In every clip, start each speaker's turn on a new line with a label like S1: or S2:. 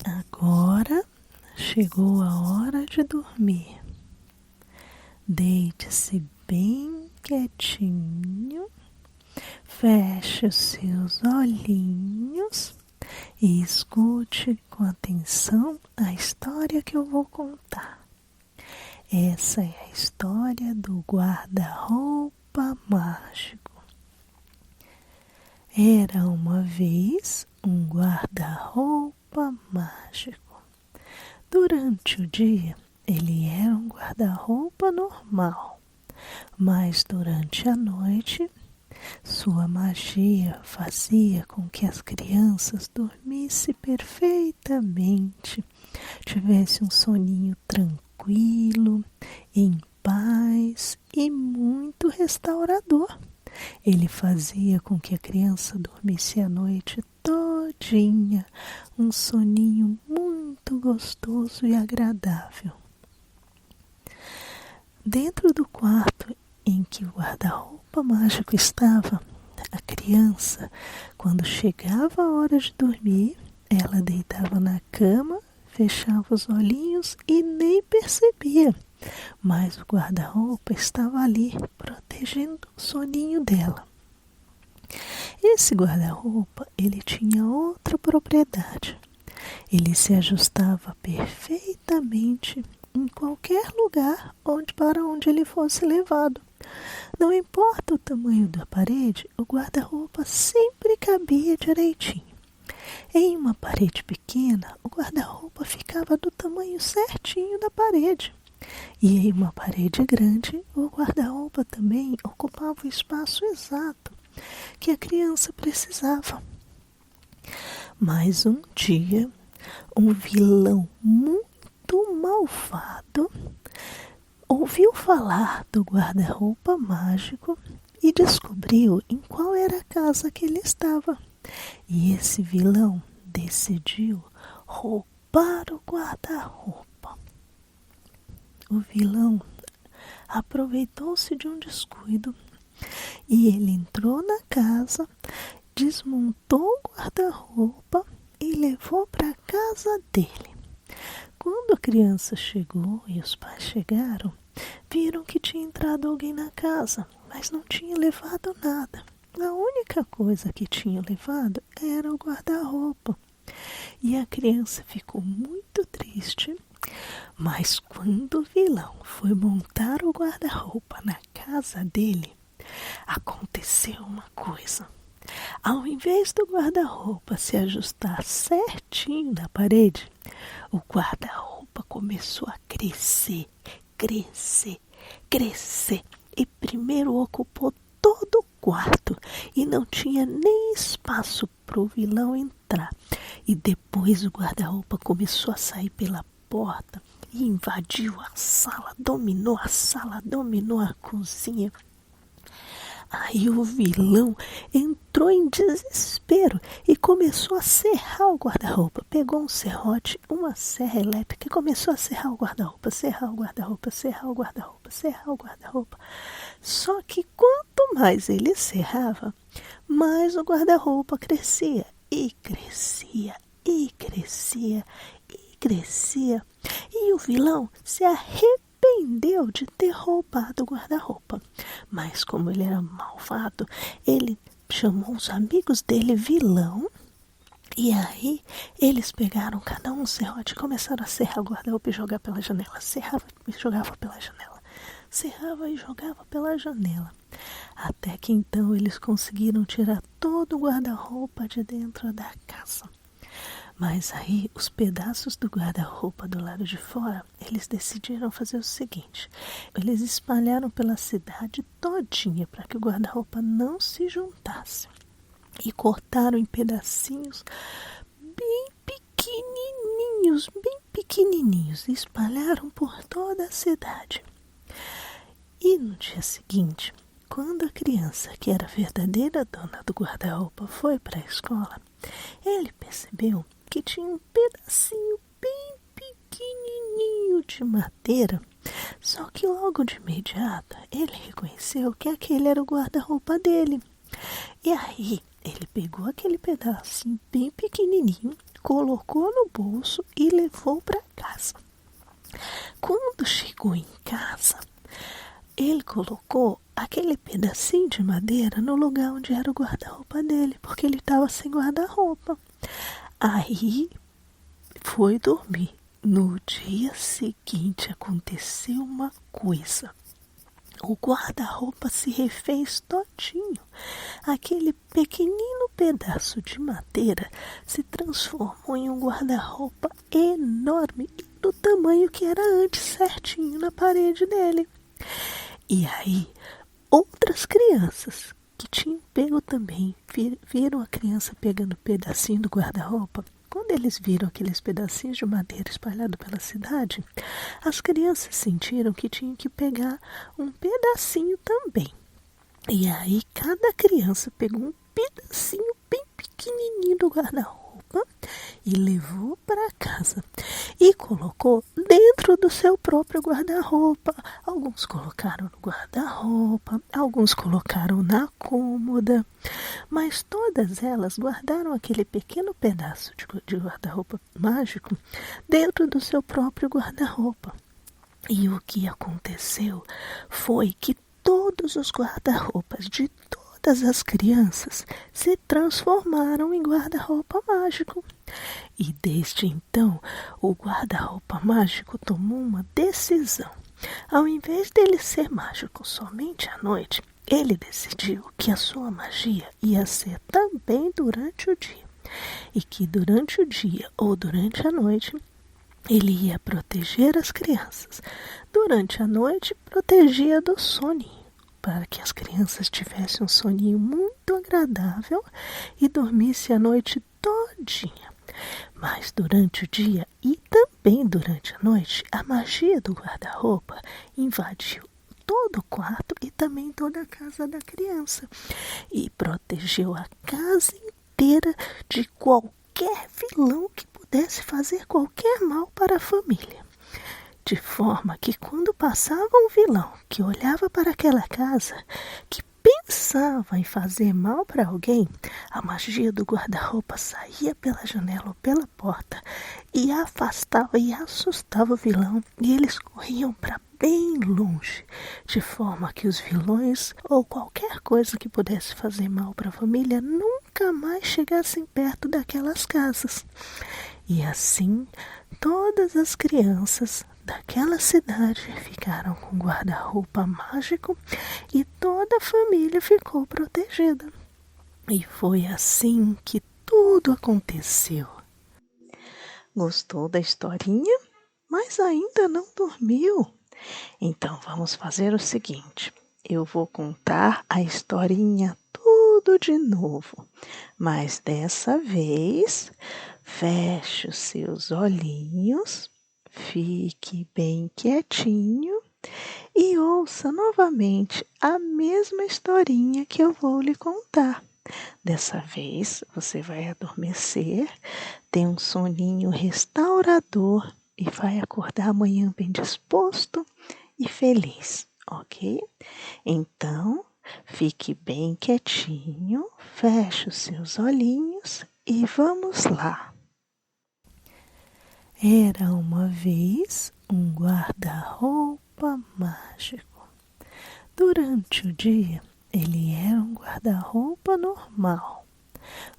S1: Agora chegou a hora de dormir. Deite-se bem quietinho, feche os seus olhinhos e escute com atenção a história que eu vou contar. Essa é a história do guarda-roupa mágico. Era uma vez um guarda-roupa mágico. Durante o dia, ele era um guarda-roupa normal, mas durante a noite, sua magia fazia com que as crianças dormissem perfeitamente, tivessem um soninho tranquilo, em paz e muito restaurador. Ele fazia com que a criança dormisse a noite todinha, um soninho muito gostoso e agradável. Dentro do quarto em que o guarda-roupa mágico estava, a criança, quando chegava a hora de dormir, ela deitava na cama, fechava os olhinhos e nem percebia. Mas o guarda-roupa estava ali, protegendo o soninho dela. Esse guarda-roupa, ele tinha outra propriedade. Ele se ajustava perfeitamente em qualquer lugar para onde ele fosse levado. Não importa o tamanho da parede, o guarda-roupa sempre cabia direitinho. Em uma parede pequena, o guarda-roupa ficava do tamanho certinho da parede. E em uma parede grande, o guarda-roupa também ocupava o espaço exato que a criança precisava. Mas um dia, um vilão muito malvado ouviu falar do guarda-roupa mágico e descobriu em qual era a casa que ele estava. E esse vilão decidiu roubar o guarda-roupa. O vilão aproveitou-se de um descuido e ele entrou na casa, desmontou o guarda-roupa e levou para a casa dele. Quando a criança chegou e os pais chegaram, viram que tinha entrado alguém na casa, mas não tinha levado nada. A única coisa que tinha levado era o guarda-roupa. E a criança ficou muito triste. Mas quando o vilão foi montar o guarda-roupa na casa dele, aconteceu uma coisa. Ao invés do guarda-roupa se ajustar certinho na parede, o guarda-roupa começou a crescer e primeiro ocupou todo o quarto e não tinha nem espaço para o vilão entrar. E depois o guarda-roupa começou a sair pela porta e invadiu a sala, dominou a cozinha. Aí o vilão entrou em desespero e começou a serrar o guarda-roupa. Pegou um serrote, uma serra elétrica e começou a serrar o guarda-roupa, serrar o guarda-roupa. Só que quanto mais ele serrava, mais o guarda-roupa crescia. E crescia. E o vilão se arrependeu de ter roubado o guarda-roupa. Mas como ele era malvado, ele chamou os amigos dele vilão. E aí eles pegaram cada um serrote e começaram a serrar o guarda-roupa e jogar pela janela. Serrava e jogava pela janela. Serrava e jogava pela janela. Até que então eles conseguiram tirar todo o guarda-roupa de dentro da casa. Mas aí, os pedaços do guarda-roupa do lado de fora, eles decidiram fazer o seguinte. Eles espalharam pela cidade todinha para que o guarda-roupa não se juntasse. E cortaram em pedacinhos bem pequenininhos. E espalharam por toda a cidade. E no dia seguinte, quando a criança, que era a verdadeira dona do guarda-roupa, foi para a escola, ele percebeu que tinha um pedacinho bem pequenininho de madeira. Só que logo de imediato ele reconheceu que aquele era o guarda-roupa dele. E aí ele pegou aquele pedacinho bem pequenininho, colocou no bolso e levou para casa. Quando chegou em casa, ele colocou aquele pedacinho de madeira no lugar onde era o guarda-roupa dele, porque ele estava sem guarda-roupa. Aí foi dormir. No dia seguinte aconteceu uma coisa. O guarda-roupa se refez todinho. Aquele pequenino pedaço de madeira se transformou em um guarda-roupa enorme e do tamanho que era antes, certinho na parede dele. E aí, outras crianças que tinham pego também, viram a criança pegando um pedacinho do guarda-roupa. Quando eles viram aqueles pedacinhos de madeira espalhados pela cidade, as crianças sentiram que tinham que pegar um pedacinho também. E aí cada criança pegou um pedacinho bem pequenininho do guarda-roupa e levou para casa e colocou dentro do seu próprio guarda-roupa. Alguns colocaram no guarda-roupa, alguns colocaram na cômoda, mas todas elas guardaram aquele pequeno pedaço de guarda-roupa mágico dentro do seu próprio guarda-roupa. E o que aconteceu foi que todos os guarda-roupas de todas as crianças se transformaram em guarda-roupa mágico. E desde então, o guarda-roupa mágico tomou uma decisão. Ao invés dele ser mágico somente à noite, ele decidiu que a sua magia ia ser também durante o dia. E que durante o dia ou durante a noite, ele ia proteger as crianças. Durante a noite, protegia do soninho, para que as crianças tivessem um soninho muito agradável e dormissem a noite todinha. Mas durante o dia e também durante a noite, a magia do guarda-roupa invadiu todo o quarto e também toda a casa da criança e protegeu a casa inteira de qualquer vilão que pudesse fazer qualquer mal para a família. De forma que quando passava um vilão que olhava para aquela casa, que pensava em fazer mal para alguém, a magia do guarda-roupa saía pela janela ou pela porta e afastava e assustava o vilão, e eles corriam para bem longe, de forma que os vilões ou qualquer coisa que pudesse fazer mal para a família nunca mais chegassem perto daquelas casas. E assim, todas as crianças daquela cidade ficaram com guarda-roupa mágico e toda a família ficou protegida. E foi assim que tudo aconteceu. Gostou da historinha? Mas ainda não dormiu? Então vamos fazer o seguinte: eu vou contar a historinha tudo de novo, mas dessa vez feche os seus olhinhos, fique bem quietinho e ouça novamente a mesma historinha que eu vou lhe contar. Dessa vez você vai adormecer, ter um soninho restaurador e vai acordar amanhã bem disposto e feliz, ok? Então, fique bem quietinho, feche os seus olhinhos e vamos lá. Era uma vez um guarda-roupa mágico. Durante o dia, ele era um guarda-roupa normal,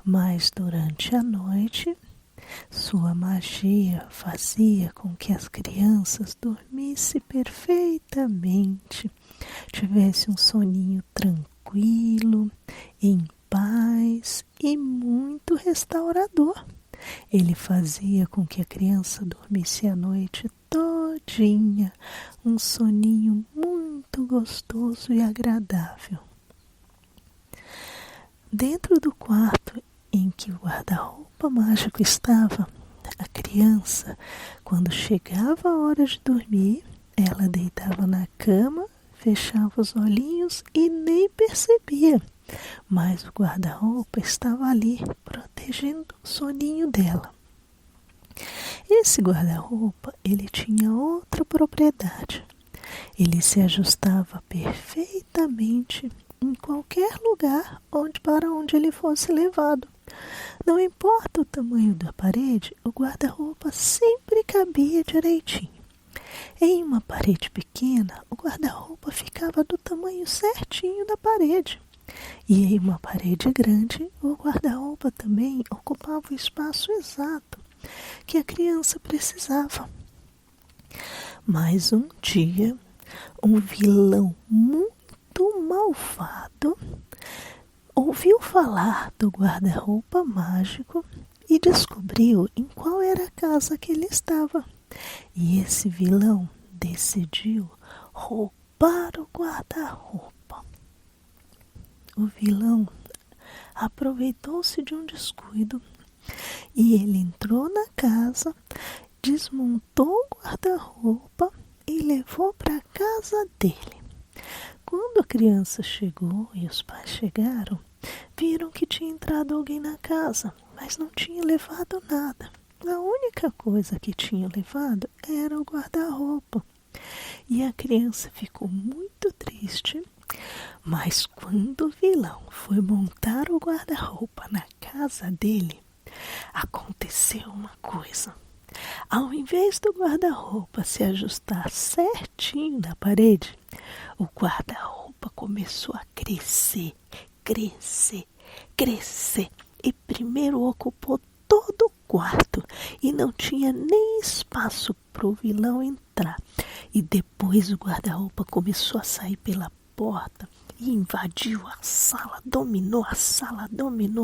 S1: mas durante a noite, sua magia fazia com que as crianças dormissem perfeitamente, tivessem um soninho tranquilo, em paz e muito restaurador. Ele fazia com que a criança dormisse a noite todinha, um soninho muito gostoso e agradável. Dentro do quarto em que o guarda-roupa mágico estava, a criança, quando chegava a hora de dormir, ela deitava na cama, fechava os olhinhos e nem percebia, mas o guarda-roupa estava ali, protegendo o soninho dela. Esse guarda-roupa, ele tinha outra propriedade. Ele se ajustava perfeitamente em qualquer lugar para onde ele fosse levado. Não importa o tamanho da parede, o guarda-roupa sempre cabia direitinho. Em uma parede pequena, o guarda-roupa ficava do tamanho certinho da parede. E em uma parede grande, o guarda-roupa também ocupava o espaço exato que a criança precisava. Mas um dia, um vilão muito malvado ouviu falar do guarda-roupa mágico e descobriu em qual era a casa que ele estava. E esse vilão decidiu roubar o guarda-roupa. O vilão aproveitou-se de um descuido e ele entrou na casa, desmontou o guarda-roupa e levou para a casa dele. Quando a criança chegou e os pais chegaram, viram que tinha entrado alguém na casa, mas não tinha levado nada. A única coisa que tinha levado era o guarda-roupa. E a criança ficou muito triste, mas quando o vilão foi montar o guarda-roupa na casa dele, aconteceu uma coisa. Ao invés do guarda-roupa se ajustar certinho na parede, o guarda-roupa começou a crescer e primeiro ocupou todo o quarto e não tinha nem espaço para o vilão entrar. E depois o guarda-roupa começou a sair pela porta e invadiu a sala, dominou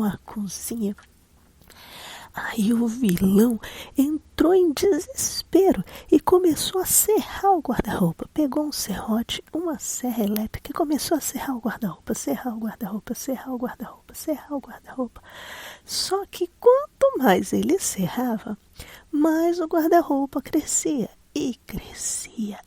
S1: a cozinha. Aí o vilão entrou em desespero e começou a serrar o guarda-roupa. Pegou um serrote, uma serra elétrica e começou a serrar o guarda-roupa, Só que quanto mais ele serrava, mais o guarda-roupa crescia. E crescia.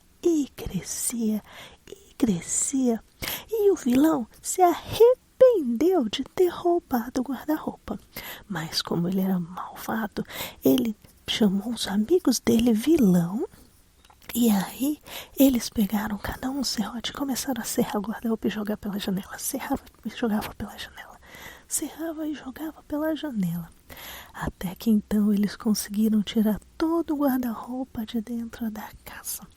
S1: E o vilão se arrependeu de ter roubado o guarda-roupa. Mas como ele era malvado, ele chamou os amigos dele vilão. E aí eles pegaram cada um serrote e começaram a serrar o guarda-roupa e jogar pela janela. Serrava e jogava pela janela. Serrava e jogava pela janela. Até que então eles conseguiram tirar todo o guarda-roupa de dentro da casa.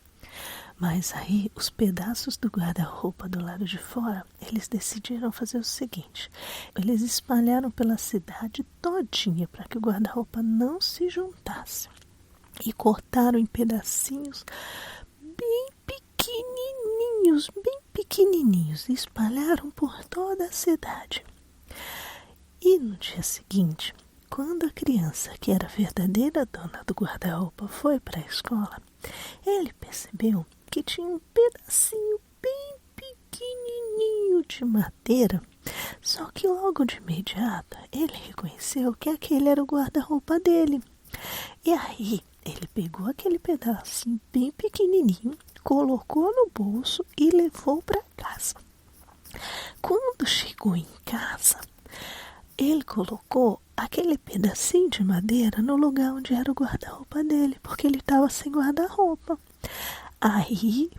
S1: Mas aí, os pedaços do guarda-roupa do lado de fora, eles decidiram fazer o seguinte. Eles espalharam pela cidade todinha para que o guarda-roupa não se juntasse. E cortaram em pedacinhos bem pequenininhos. E espalharam por toda a cidade. E no dia seguinte, quando a criança, que era a verdadeira dona do guarda-roupa, foi para a escola, ele percebeu que tinha um pedacinho bem pequenininho de madeira. Só que logo de imediato ele reconheceu que aquele era o guarda-roupa dele. E aí ele pegou aquele pedacinho bem pequenininho, colocou no bolso e levou para casa. Quando chegou em casa, ele colocou aquele pedacinho de madeira no lugar onde era o guarda-roupa dele, porque ele estava sem guarda-roupa. Aí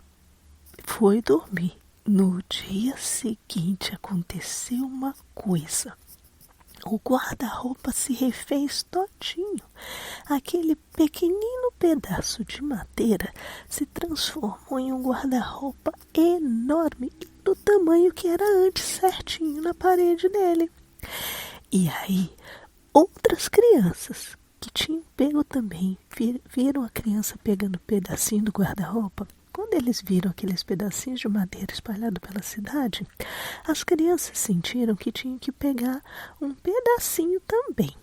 S1: foi dormir. No dia seguinte aconteceu uma coisa. O guarda-roupa se refez todinho. Aquele pequenino pedaço de madeira se transformou em um guarda-roupa enorme, do tamanho que era antes, certinho na parede dele. E aí, outras crianças que tinham pego também, viram a criança pegando um pedacinho do guarda-roupa. Quando eles viram aqueles pedacinhos de madeira espalhados pela cidade, as crianças sentiram que tinham que pegar um pedacinho também.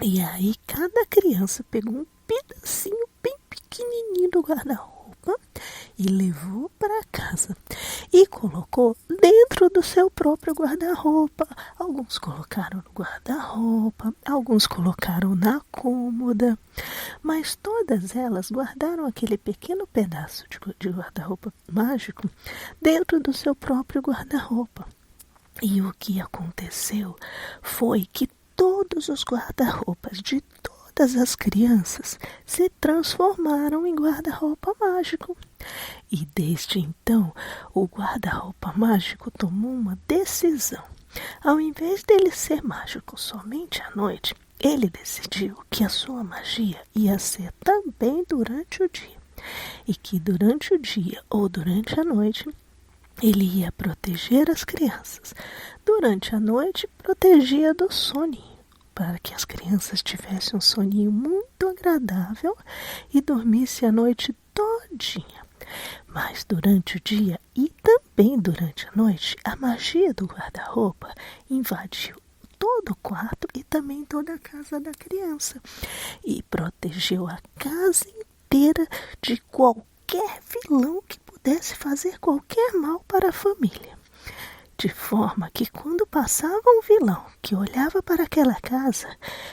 S1: E aí, cada criança pegou um pedacinho bem pequenininho do guarda-roupa e levou para casa e colocou dentro do seu próprio guarda-roupa. Alguns colocaram no guarda-roupa, alguns colocaram na cômoda, mas todas elas guardaram aquele pequeno pedaço de guarda-roupa mágico dentro do seu próprio guarda-roupa. E o que aconteceu foi que todos os guarda-roupas de todas as crianças se transformaram em guarda-roupa mágico. E desde então, o guarda-roupa mágico tomou uma decisão. Ao invés dele ser mágico somente à noite, ele decidiu que a sua magia ia ser também durante o dia, e que durante o dia ou durante a noite ele ia proteger as crianças. Durante a noite, protegia do soninho, para que as crianças tivessem um soninho muito agradável e dormissem a noite todinha. Mas durante o dia e também durante a noite, a magia do guarda-roupa invadiu todo o quarto e também toda a casa da criança e protegeu a casa inteira de qualquer vilão que pudesse fazer qualquer mal para a família. De forma que quando passava um vilão que olhava para aquela casa,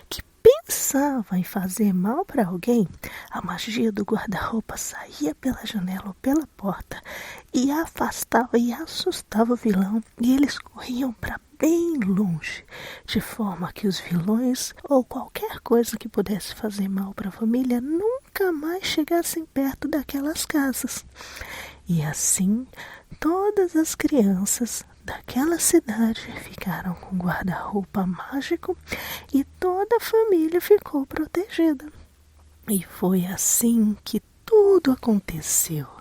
S1: que pensava em fazer mal para alguém, a magia do guarda-roupa saía pela janela ou pela porta e afastava e assustava o vilão, e eles corriam para bem longe, de forma que os vilões ou qualquer coisa que pudesse fazer mal para a família nunca mais chegassem perto daquelas casas. E assim, todas as crianças daquela cidade ficaram com guarda-roupa mágico e toda a família ficou protegida. E foi assim que tudo aconteceu.